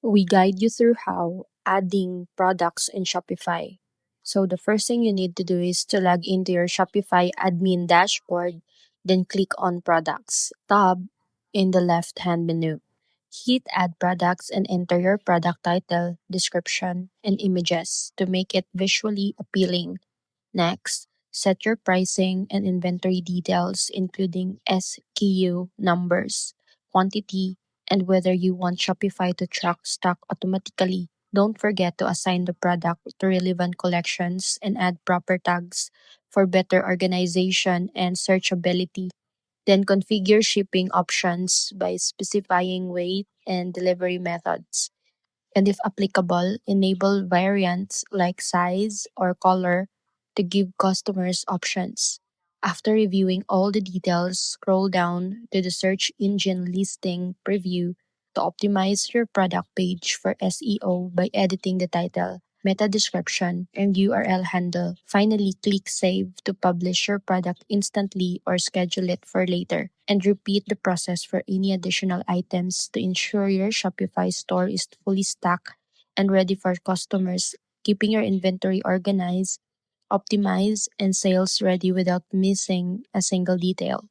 We guide you through how adding products in Shopify. So the first thing you need to do is to log into your Shopify admin dashboard, then click on Products tab in the left-hand menu. Hit Add Products and enter your product title, description, and images to make it visually appealing. Next, set your pricing and inventory details, including SKU numbers, quantity, and whether you want Shopify to track stock automatically. Don't forget to assign the product to relevant collections and add proper tags for better organization and searchability. Then configure shipping options by specifying weight and delivery methods, and if applicable, enable variants like size or color to give customers options. After reviewing all the details, scroll down to the search engine listing preview to optimize your product page for SEO by editing the title, meta description, and URL handle. Finally, click Save to publish your product instantly or schedule it for later. And repeat the process for any additional items to ensure your Shopify store is fully stocked and ready for customers, keeping your inventory organized, optimized, and sales ready without missing a single detail.